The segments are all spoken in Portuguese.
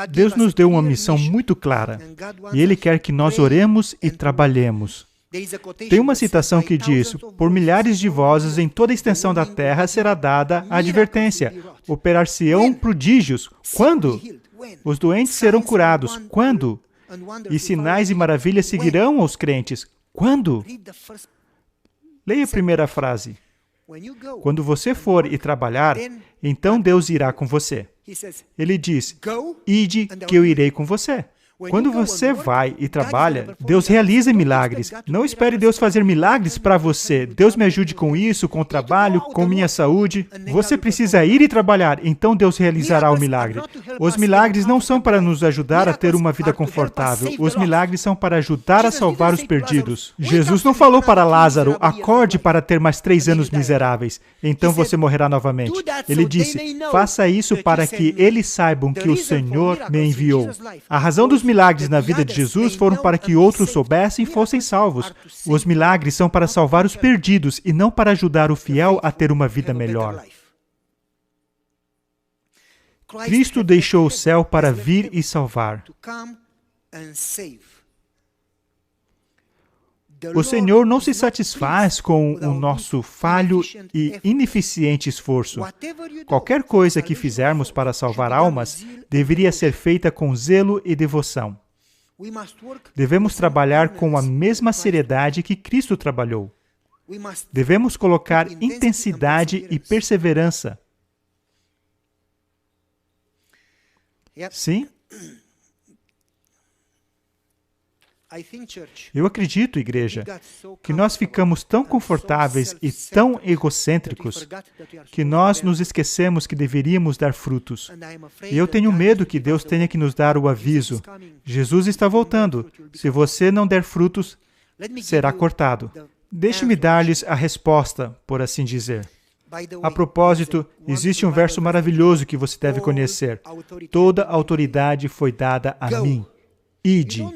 Deus nos deu uma missão muito clara, e Ele quer que nós oremos e trabalhemos. Tem uma citação que diz: por milhares de vozes em toda a extensão da terra será dada a advertência. Operar-se-ão prodígios. Quando? Os doentes serão curados. Quando? E sinais e maravilhas seguirão aos crentes. Quando? Leia a primeira frase. Quando você for e trabalhar, então Deus irá com você. Ele diz: ide que eu irei com você. Quando você vai e trabalha, Deus realiza milagres. Não espere Deus fazer milagres para você. Deus me ajude com isso, com o trabalho, com minha saúde. Você precisa ir e trabalhar, então Deus realizará o milagre. Os milagres não são para nos ajudar a ter uma vida confortável. Os milagres são para ajudar a salvar os perdidos. Jesus não falou para Lázaro: acorde para ter mais 3 anos miseráveis, então você morrerá novamente. Ele disse: faça isso para que eles saibam que o Senhor me enviou. A razão dos milagres na vida de Jesus foram para que outros soubessem e fossem salvos. Os milagres são para salvar os perdidos e não para ajudar o fiel a ter uma vida melhor. Cristo deixou o céu para vir e salvar. O Senhor não se satisfaz com o nosso falho e ineficiente esforço. Qualquer coisa que fizermos para salvar almas deveria ser feita com zelo e devoção. Devemos trabalhar com a mesma seriedade que Cristo trabalhou. Devemos colocar intensidade e perseverança. Sim? Eu acredito, igreja, que nós ficamos tão confortáveis e tão egocêntricos que nós nos esquecemos que deveríamos dar frutos. E eu tenho medo que Deus tenha que nos dar o aviso: Jesus está voltando. Se você não der frutos, será cortado. Deixe-me dar-lhes a resposta, por assim dizer. A propósito, existe um verso maravilhoso que você deve conhecer. Toda autoridade foi dada a mim. Ide.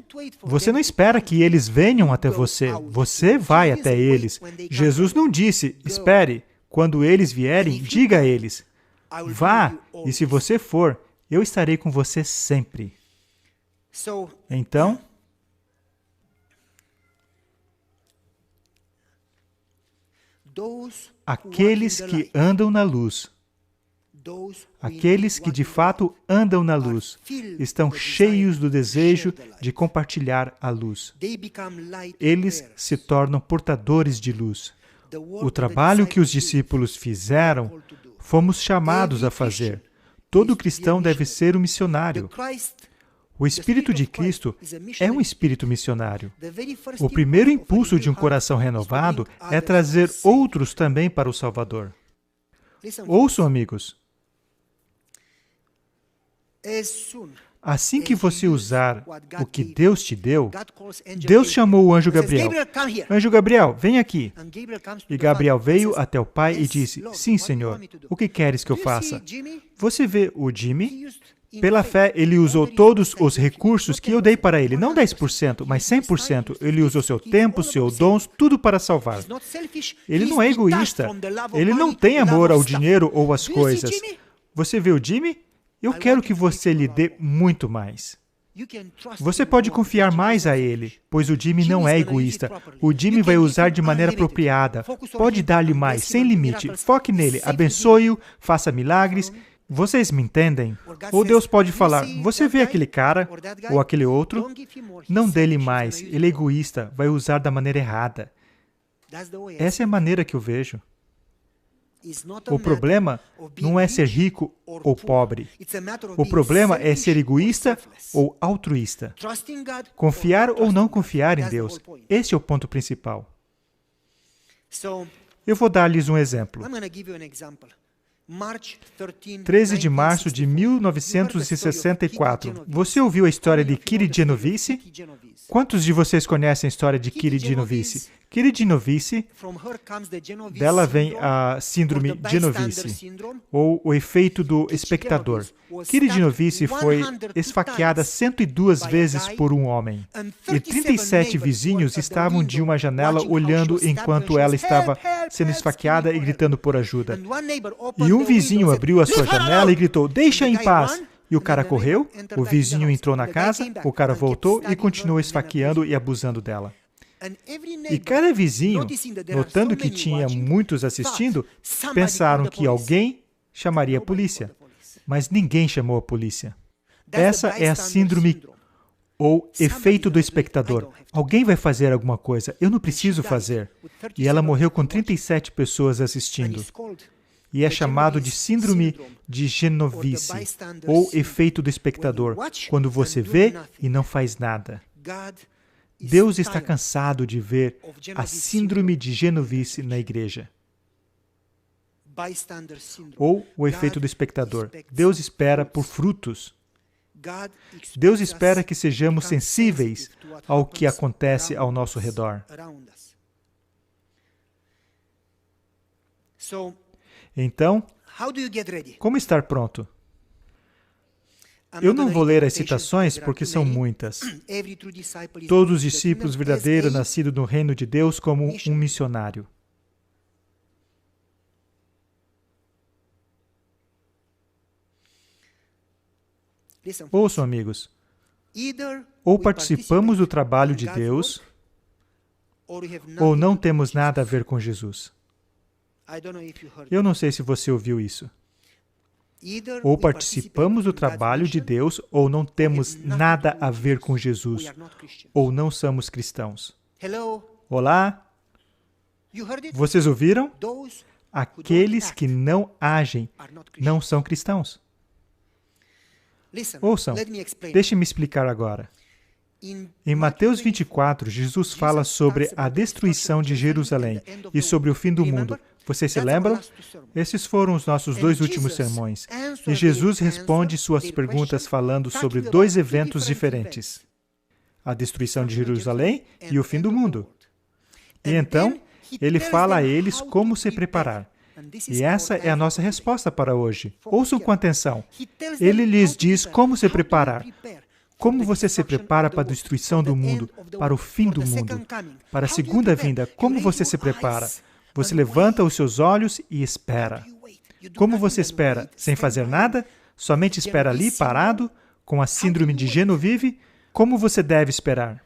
Você não espera que eles venham até você. Você vai até eles. Jesus não disse: espere. Quando eles vierem, diga a eles: vá, e se você for, eu estarei com você sempre. Então, aqueles que andam na luz, aqueles que de fato andam na luz, estão cheios do desejo de compartilhar a luz. Eles se tornam portadores de luz. O trabalho que os discípulos fizeram, fomos chamados a fazer. Todo cristão deve ser um missionário. O Espírito de Cristo é um espírito missionário. O primeiro impulso de um coração renovado é trazer outros também para o Salvador. Ouçam, amigos. Assim que você usar o que Deus te deu, Deus chamou o anjo Gabriel. Anjo Gabriel, vem aqui. E Gabriel veio até o pai e disse: sim, Senhor, o que queres que eu faça? Você vê o Jimmy? Pela fé, ele usou todos os recursos que eu dei para ele. Não 10%, mas 100%. Ele usou seu tempo, seus dons, tudo para salvar. Ele não é egoísta. Ele não tem amor ao dinheiro ou às coisas. Você vê o Jimmy? Eu quero que você lhe dê muito mais. Você pode confiar mais a ele, pois o Jimmy não é egoísta. O Jimmy vai usar de maneira apropriada. Pode dar-lhe mais, sem limite. Foque nele, abençoe-o, faça milagres. Vocês me entendem? Ou Deus pode falar: você vê aquele cara ou aquele outro? Não dê-lhe mais. Ele é egoísta, vai usar da maneira errada. Essa é a maneira que eu vejo. O problema não é ser rico ou pobre. O problema é ser egoísta ou altruísta. Confiar ou não confiar em Deus. Esse é o ponto principal. Eu vou dar-lhes um exemplo. 13 de março de 1964. Você ouviu a história de Kitty Genovese? Quantos de vocês conhecem a história de Kitty Genovese? Kitty Genovese, dela vem a síndrome Genovese, ou o efeito do espectador. Kitty Genovese foi esfaqueada 102 vezes por um homem. E 37 vizinhos estavam de uma janela olhando enquanto ela estava sendo esfaqueada e gritando por ajuda. E um vizinho abriu a sua janela e gritou: deixa em paz! E o cara correu, o vizinho entrou na casa, o cara voltou e continuou esfaqueando e abusando dela. E cada vizinho, notando que tinha muitos assistindo, pensaram que alguém chamaria a polícia. Mas ninguém chamou a polícia. Essa é a síndrome ou efeito do espectador. Alguém vai fazer alguma coisa, eu não preciso fazer. E ela morreu com 37 pessoas assistindo. E é chamado de síndrome de Genovice, ou efeito do espectador, quando você vê e não faz nada. Deus está cansado de ver a síndrome de Genovice na igreja. Ou o efeito do espectador. Deus espera por frutos. Deus espera que sejamos sensíveis ao que acontece ao nosso redor. Então, como estar pronto? Eu não vou ler as citações porque são muitas. Todos os discípulos verdadeiros nascidos no reino de Deus como um missionário. Ouçam, amigos. Ou participamos do trabalho de Deus, ou não temos nada a ver com Jesus. Eu não sei se você ouviu isso. Ou participamos do trabalho de Deus, ou não temos nada a ver com Jesus, ou não somos cristãos. Olá? Vocês ouviram? Aqueles que não agem não são cristãos. Ouçam, deixe-me explicar agora. Em Mateus 24, Jesus fala sobre a destruição de Jerusalém e sobre o fim do mundo. Vocês se lembram? Esses foram os nossos 2 últimos sermões. E Jesus responde suas perguntas falando sobre 2 eventos diferentes. A destruição de Jerusalém e o fim do mundo. E então, ele fala a eles como se preparar. E essa é a nossa resposta para hoje. Ouçam com atenção. Ele lhes diz como se preparar. Como você se prepara para a destruição do mundo, para o fim do mundo, para a segunda vinda? Como você se prepara? Você levanta os seus olhos e espera. Como você espera? Sem fazer nada? Somente espera ali, parado, com a síndrome de Genovive? Como você deve esperar?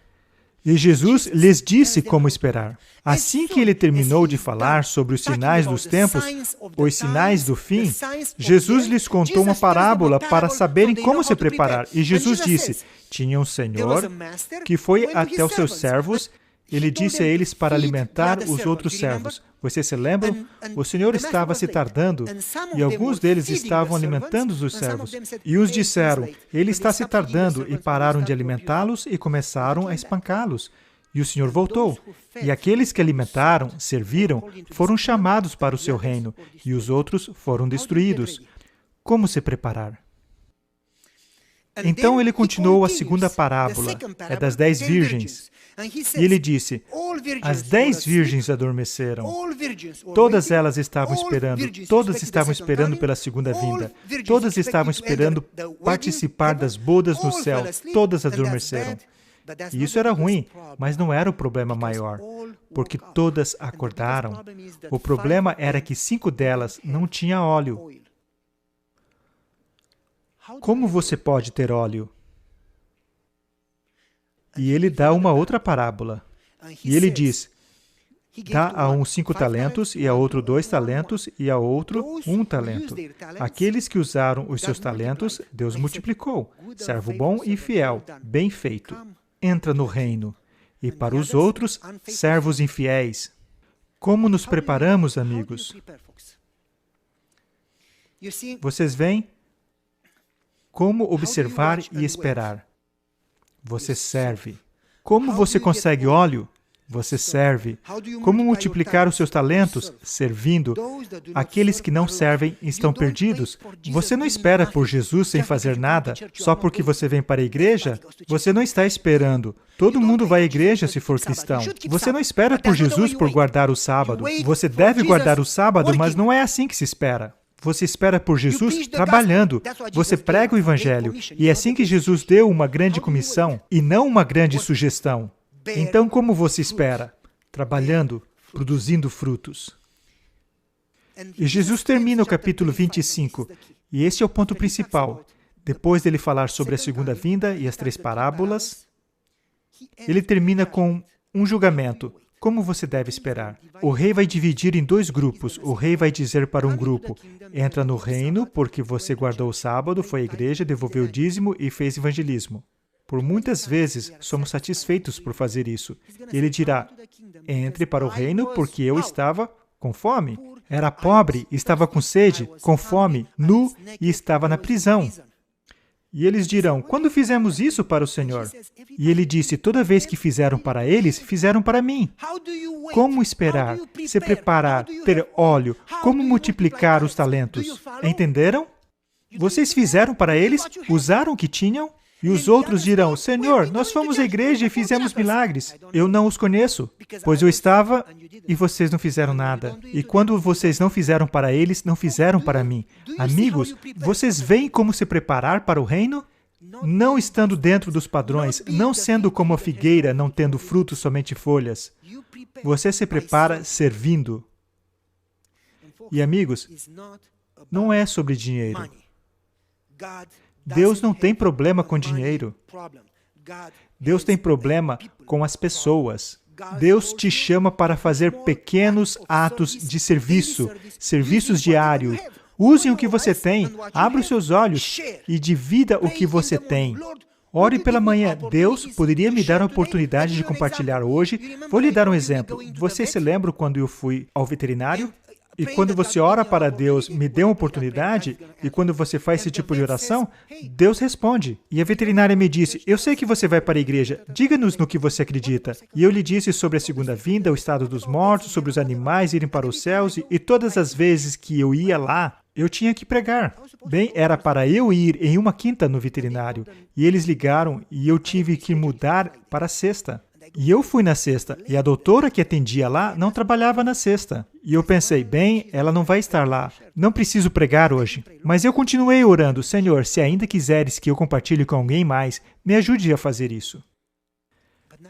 E Jesus lhes disse como esperar. Assim que ele terminou de falar sobre os sinais dos tempos, os sinais do fim, Jesus lhes contou uma parábola para saberem como se preparar. E Jesus disse, tinha um senhor que foi até os seus servos, ele disse a eles para alimentar os outros servos. Vocês se lembram? O Senhor estava se tardando e alguns deles estavam alimentando os servos. E uns disseram, ele está se tardando, e pararam de alimentá-los e começaram a espancá-los. E o Senhor voltou. E aqueles que alimentaram, serviram, foram chamados para o seu reino, e os outros foram destruídos. Como se preparar? Então ele continuou a segunda parábola, é das 10 virgens. E ele disse, as 10 virgens adormeceram. Todas elas estavam esperando pela segunda vinda. Todas estavam esperando participar das bodas no céu. Todas adormeceram. E isso era ruim, mas não era o problema maior, porque todas acordaram. O problema era que 5 delas não tinham óleo. Como você pode ter óleo? E ele dá uma outra parábola. E ele diz, dá a um 5 talentos, e a outro 2 talentos, e a outro 1 talento. Aqueles que usaram os seus talentos, Deus multiplicou. Servo bom e fiel, bem feito. Entra no reino. E para os outros, servos infiéis. Como nos preparamos, amigos? Vocês veem? Como observar e esperar? Você serve. Como você consegue óleo? Você serve. Como multiplicar os seus talentos? Servindo. Aqueles que não servem estão perdidos. Você não espera por Jesus sem fazer nada, só porque você vem para a igreja? Você não está esperando. Todo mundo vai à igreja se for cristão. Você não espera por Jesus por guardar o sábado. Você deve guardar o sábado, mas não é assim que se espera. Você espera por Jesus trabalhando. Você prega o Evangelho. E é assim que Jesus deu uma grande comissão e não uma grande sugestão. Então, como você espera? Trabalhando, produzindo frutos. E Jesus termina o capítulo 25. E esse é o ponto principal. Depois dele falar sobre a segunda vinda e as 3 parábolas, ele termina com um julgamento. Como você deve esperar? O rei vai dividir em 2 grupos. O rei vai dizer para um grupo, entra no reino porque você guardou o sábado, foi à igreja, devolveu o dízimo e fez evangelismo. Por muitas vezes, somos satisfeitos por fazer isso. Ele dirá, entre para o reino porque eu estava com fome. Era pobre, estava com sede, com fome, nu e estava na prisão. E eles dirão, quando fizemos isso para o Senhor? E ele disse, toda vez que fizeram para eles, fizeram para mim. Como esperar, se preparar, ter óleo, como multiplicar os talentos? Entenderam? Vocês fizeram para eles, usaram o que tinham? E os outros dirão, Senhor, nós fomos à igreja e fizemos milagres. Eu não os conheço, pois eu estava e vocês não fizeram nada. E quando vocês não fizeram para eles, não fizeram para mim. Amigos, vocês veem como se preparar para o reino? Não estando dentro dos padrões, não sendo como a figueira, não tendo frutos, somente folhas. Você se prepara servindo. E amigos, não é sobre dinheiro. Deus não tem problema com dinheiro. Deus tem problema com as pessoas. Deus te chama para fazer pequenos atos de serviço, serviços diários. Use o que você tem, abra os seus olhos e divida o que você tem. Ore pela manhã. Deus poderia me dar a oportunidade de compartilhar hoje. Vou lhe dar um exemplo. Você se lembra quando eu fui ao veterinário? E quando você ora para Deus, me dê uma oportunidade, e quando você faz esse tipo de oração, Deus responde. E a veterinária me disse, eu sei que você vai para a igreja, diga-nos no que você acredita. E eu lhe disse sobre a segunda vinda, o estado dos mortos, sobre os animais irem para os céus, e todas as vezes que eu ia lá, eu tinha que pregar. Bem, era para eu ir em uma quinta no veterinário, e eles ligaram, e eu tive que mudar para a sexta. E eu fui na sexta, e a doutora que atendia lá não trabalhava na sexta. E eu pensei, bem, ela não vai estar lá. Não preciso pregar hoje. Mas eu continuei orando, Senhor, se ainda quiseres que eu compartilhe com alguém mais, me ajude a fazer isso.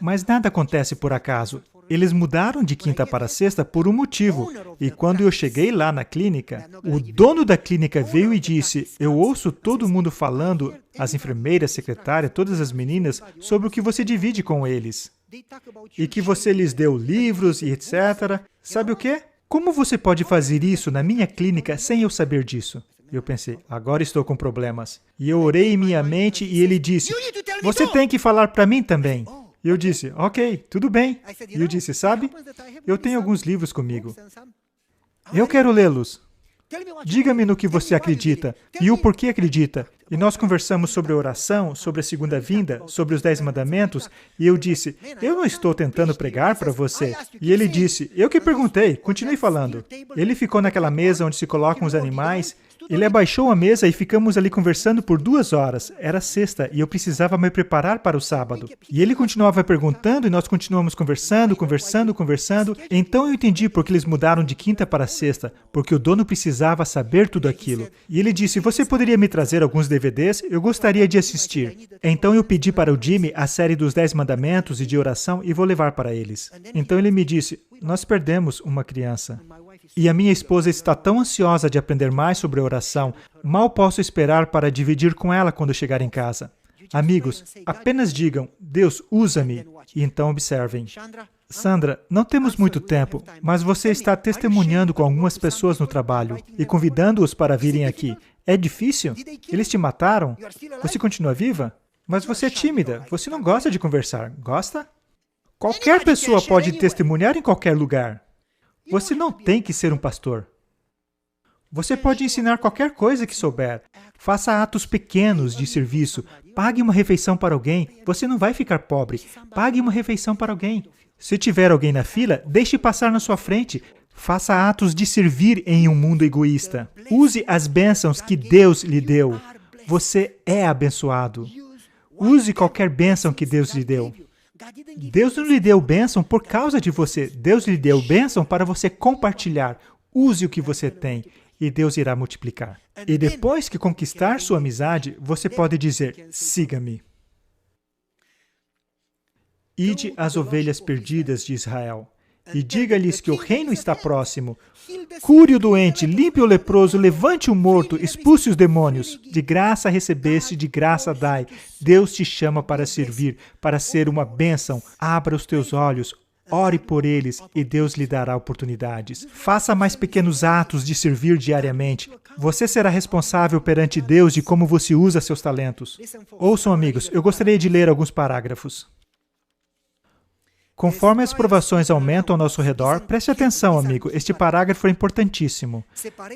Mas nada acontece por acaso. Eles mudaram de quinta para sexta por um motivo. E quando eu cheguei lá na clínica, o dono da clínica veio e disse, eu ouço todo mundo falando, as enfermeiras, secretárias, todas as meninas, sobre o que você divide com eles. E que você lhes deu livros e etc. Sabe o quê? Como você pode fazer isso na minha clínica sem eu saber disso? Eu pensei, agora estou com problemas. E eu orei em minha mente e ele disse, você tem que falar para mim também. E eu disse, ok, tudo bem. E eu disse, sabe, eu tenho alguns livros comigo. Eu quero lê-los. Diga-me no que você acredita e o porquê acredita. E nós conversamos sobre a oração, sobre a segunda vinda, sobre os 10 mandamentos, e eu disse, eu não estou tentando pregar para você. E ele disse, eu que perguntei, continue falando. Ele ficou naquela mesa onde se colocam os animais, ele abaixou a mesa e ficamos ali conversando por 2 horas. Era sexta e eu precisava me preparar para o sábado. E ele continuava perguntando e nós continuamos conversando. Então eu entendi por que eles mudaram de quinta para sexta, porque o dono precisava saber tudo aquilo. E ele disse, você poderia me trazer alguns DVDs? Eu gostaria de assistir. Então eu pedi para o Jimmy a série dos 10 mandamentos e de oração e vou levar para eles. Então ele me disse, nós perdemos uma criança. E a minha esposa está tão ansiosa de aprender mais sobre a oração, mal posso esperar para dividir com ela quando chegar em casa. Amigos, apenas digam, Deus, usa-me, e então observem. Sandra, não temos muito tempo, mas você está testemunhando com algumas pessoas no trabalho e convidando-os para virem aqui. É difícil? Eles te mataram? Você continua viva? Mas você é tímida, você não gosta de conversar, gosta? Qualquer pessoa pode testemunhar em qualquer lugar. Você não tem que ser um pastor. Você pode ensinar qualquer coisa que souber. Faça atos pequenos de serviço. Pague uma refeição para alguém. Você não vai ficar pobre. Pague uma refeição para alguém. Se tiver alguém na fila, deixe passar na sua frente. Faça atos de servir em um mundo egoísta. Use as bênçãos que Deus lhe deu. Você é abençoado. Use qualquer bênção que Deus lhe deu. Deus não lhe deu bênção por causa de você. Deus lhe deu bênção para você compartilhar. Use o que você tem e Deus irá multiplicar. E depois que conquistar sua amizade, você pode dizer, siga-me. Ide às ovelhas perdidas de Israel. e diga-lhes que o reino está próximo. Cure o doente, limpe o leproso, levante o morto, expulse os demônios. De graça recebeste, de graça dai. Deus te chama para servir, para ser uma bênção. Abra os teus olhos, ore por eles e Deus lhe dará oportunidades. Faça mais pequenos atos de servir diariamente. Você será responsável perante Deus de como você usa seus talentos. Ouçam, amigos, eu gostaria de ler alguns parágrafos. Conforme as provações aumentam ao nosso redor, preste atenção, amigo, este parágrafo é importantíssimo.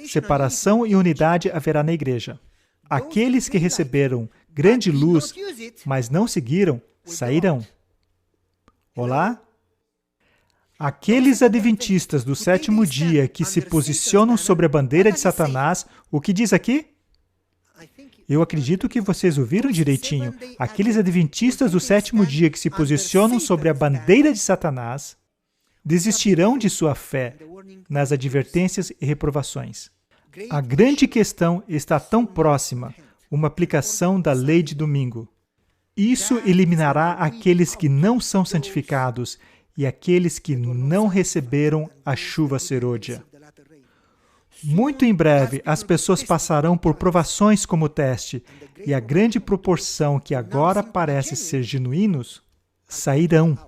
Separação e unidade haverá na igreja. Aqueles que receberam grande luz, mas não seguiram, sairão. Olá? Aqueles adventistas do sétimo dia que se posicionam sobre a bandeira de Satanás, o que diz aqui? Eu acredito que vocês ouviram direitinho. Aqueles adventistas do sétimo dia que se posicionam sobre a bandeira de Satanás desistirão de sua fé nas advertências e reprovações. A grande questão está tão próxima, uma aplicação da lei de domingo. Isso eliminará aqueles que não são santificados e aqueles que não receberam a chuva serôdia. Muito em breve, as pessoas passarão por provações como teste, e a grande proporção que agora parece ser genuínos, sairão.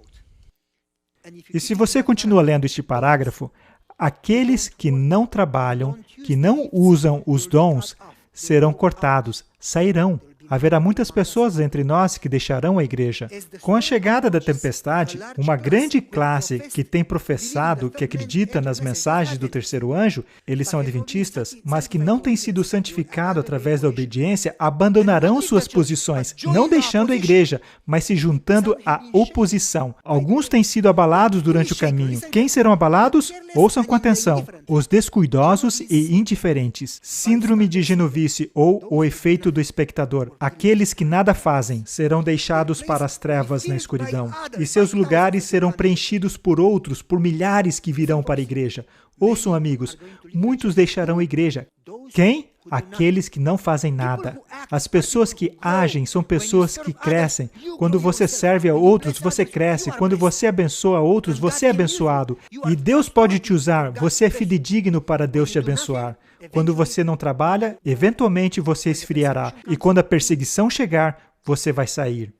E se você continua lendo este parágrafo, aqueles que não trabalham, que não usam os dons, serão cortados, sairão. Haverá muitas pessoas entre nós que deixarão a igreja. Com a chegada da tempestade, uma grande classe que tem professado que acredita nas mensagens do terceiro anjo, eles são adventistas, mas que não têm sido santificados através da obediência, abandonarão suas posições, não deixando a igreja, mas se juntando à oposição. Alguns têm sido abalados durante o caminho. Quem serão abalados? Ouçam com atenção. Os descuidosos e indiferentes. Síndrome de Genovice ou o efeito do espectador. Aqueles que nada fazem serão deixados para as trevas na escuridão, e seus lugares serão preenchidos por outros, por milhares que virão para a igreja. Ouçam, amigos, muitos deixarão a igreja. Quem? Aqueles que não fazem nada. As pessoas que agem são pessoas que crescem. Quando você serve a outros, você cresce. Quando você abençoa a outros, você é abençoado. E Deus pode te usar. Você é fidedigno para Deus te abençoar. Quando você não trabalha, eventualmente você esfriará. E quando a perseguição chegar, você vai sair.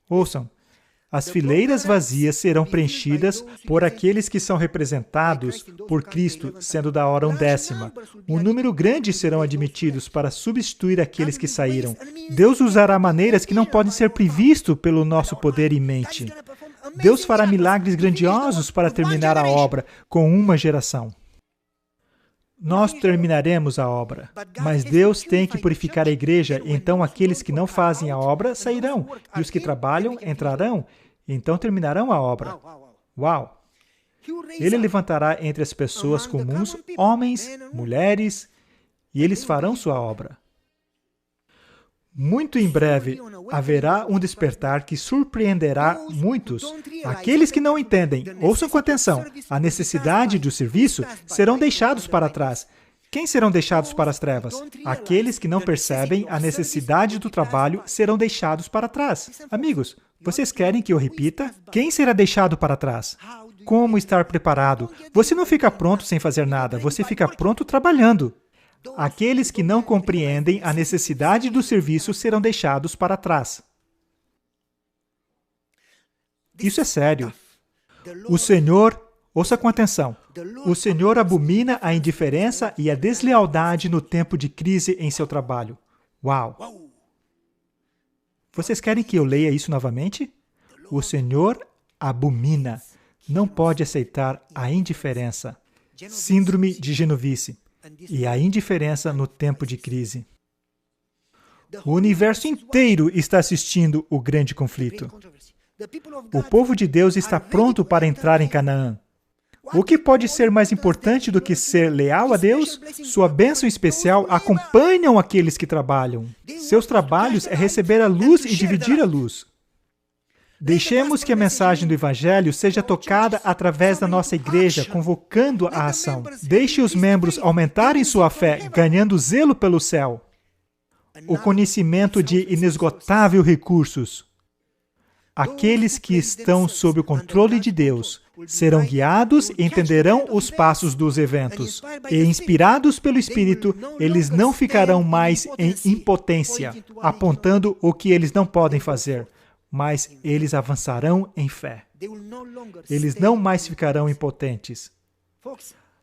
Ouçam. As fileiras vazias serão preenchidas por aqueles que são representados por Cristo, sendo da hora 1/10. Um número grande serão admitidos para substituir aqueles que saíram. Deus usará maneiras que não podem ser previstas pelo nosso poder e mente. Deus fará milagres grandiosos para terminar a obra com uma geração. Nós terminaremos a obra, mas Deus tem que purificar a igreja, então aqueles que não fazem a obra sairão, e os que trabalham entrarão, então terminarão a obra. Uau! Ele levantará entre as pessoas comuns homens, mulheres, e eles farão sua obra. Muito em breve, haverá um despertar que surpreenderá muitos. Aqueles que não entendem, ouçam com atenção, a necessidade do serviço serão deixados para trás. Quem serão deixados para as trevas? Aqueles que não percebem a necessidade do trabalho serão deixados para trás. Amigos, vocês querem que eu repita? Quem será deixado para trás? Como estar preparado? Você não fica pronto sem fazer nada, você fica pronto trabalhando. Aqueles que não compreendem a necessidade do serviço serão deixados para trás. Isso é sério. O Senhor, ouça com atenção, o Senhor abomina a indiferença e a deslealdade no tempo de crise em seu trabalho. Uau! Vocês querem que eu leia isso novamente? O Senhor abomina, não pode aceitar a indiferença. Síndrome de Genovice. E a indiferença no tempo de crise. O universo inteiro está assistindo o grande conflito. O povo de Deus está pronto para entrar em Canaã. O que pode ser mais importante do que ser leal a Deus? Sua bênção especial acompanham aqueles que trabalham. Seus trabalhos é receber a luz e dividir a luz. Deixemos que a mensagem do Evangelho seja tocada através da nossa igreja, convocando a ação. Deixe os membros aumentarem sua fé, ganhando zelo pelo céu. O conhecimento de inesgotáveis recursos. Aqueles que estão sob o controle de Deus Serão guiados e entenderão os passos dos eventos. E, inspirados pelo Espírito, eles não ficarão mais em impotência, apontando o que eles não podem fazer, mas eles avançarão em fé. Eles não mais ficarão impotentes.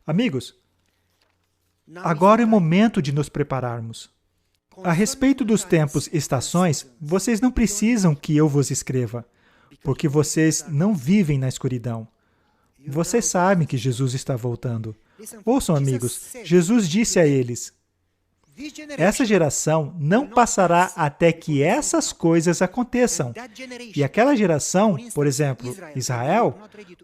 Amigos, agora é o momento de nos prepararmos. A respeito dos tempos e estações, vocês não precisam que eu vos escreva, porque vocês não vivem na escuridão. Vocês sabem que Jesus está voltando. Ouçam, amigos, Jesus disse a eles: essa geração não passará até que essas coisas aconteçam. E aquela geração, por exemplo, Israel,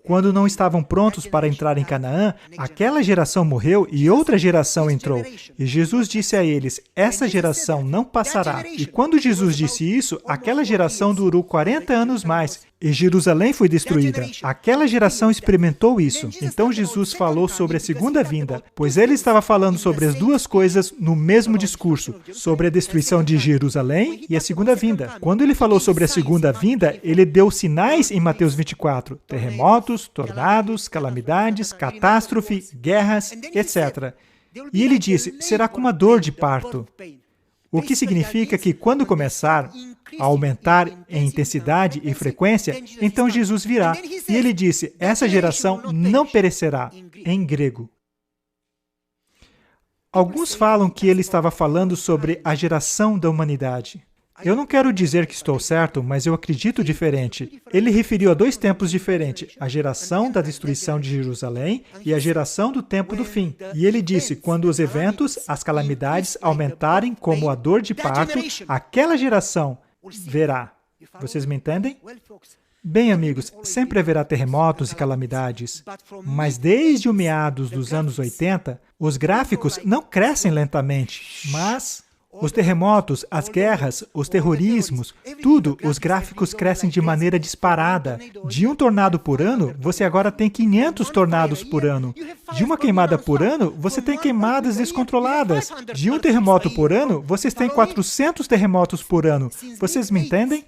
quando não estavam prontos para entrar em Canaã, aquela geração morreu e outra geração entrou. E Jesus disse a eles, essa geração não passará. E quando Jesus disse isso, aquela geração durou 40 anos mais. E Jerusalém foi destruída. Aquela geração experimentou isso. Então Jesus falou sobre a segunda vinda, pois ele estava falando sobre as duas coisas no mesmo discurso, sobre a destruição de Jerusalém e a segunda vinda. Quando ele falou sobre a segunda vinda, ele deu sinais em Mateus 24, terremotos, tornados, calamidades, catástrofe, guerras, etc. E ele disse, será como a dor de parto. O que significa que quando começar a aumentar em intensidade e frequência, então Jesus virá. E ele disse, essa geração não perecerá, em grego. Alguns falam que ele estava falando sobre a geração da humanidade. Eu não quero dizer que estou certo, mas eu acredito diferente. Ele referiu a dois tempos diferentes, a geração da destruição de Jerusalém e a geração do tempo do fim. E ele disse, quando os eventos, as calamidades aumentarem como a dor de parto, aquela geração verá. Vocês me entendem? Bem, amigos, sempre haverá terremotos e calamidades, mas desde o meados dos anos 80, os gráficos não crescem lentamente, mas os terremotos, as guerras, os terrorismos, tudo, os gráficos crescem de maneira disparada. De um tornado por ano, você agora tem 500 tornados por ano. De uma queimada por ano, você tem queimadas descontroladas. De um terremoto por ano, vocês têm 400 terremotos por ano. Vocês me entendem?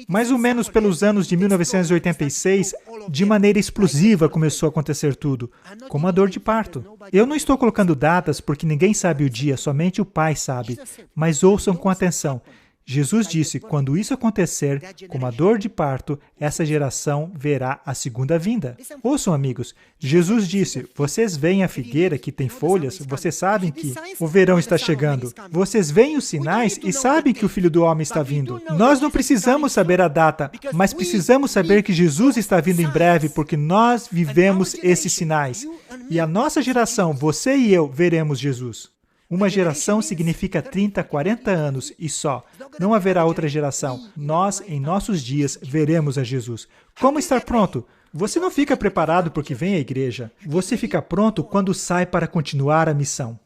Mais ou menos pelos anos de 1986, de maneira explosiva começou a acontecer tudo, como a dor de parto. Eu não estou colocando datas porque ninguém sabe o dia, somente o Pai sabe. Mas ouçam com atenção. Jesus disse, quando isso acontecer, como a dor de parto, essa geração verá a segunda vinda. Ouçam, amigos, Jesus disse, vocês veem a figueira que tem folhas, vocês sabem que o verão está chegando. Vocês veem os sinais e sabem que o Filho do Homem está vindo. Nós não precisamos saber a data, mas precisamos saber que Jesus está vindo em breve, porque nós vivemos esses sinais. E a nossa geração, você e eu, veremos Jesus. Uma geração significa 30, 40 anos e só. Não haverá outra geração. Nós, em nossos dias, veremos a Jesus. Como estar pronto? Você não fica preparado porque vem à igreja. Você fica pronto quando sai para continuar a missão.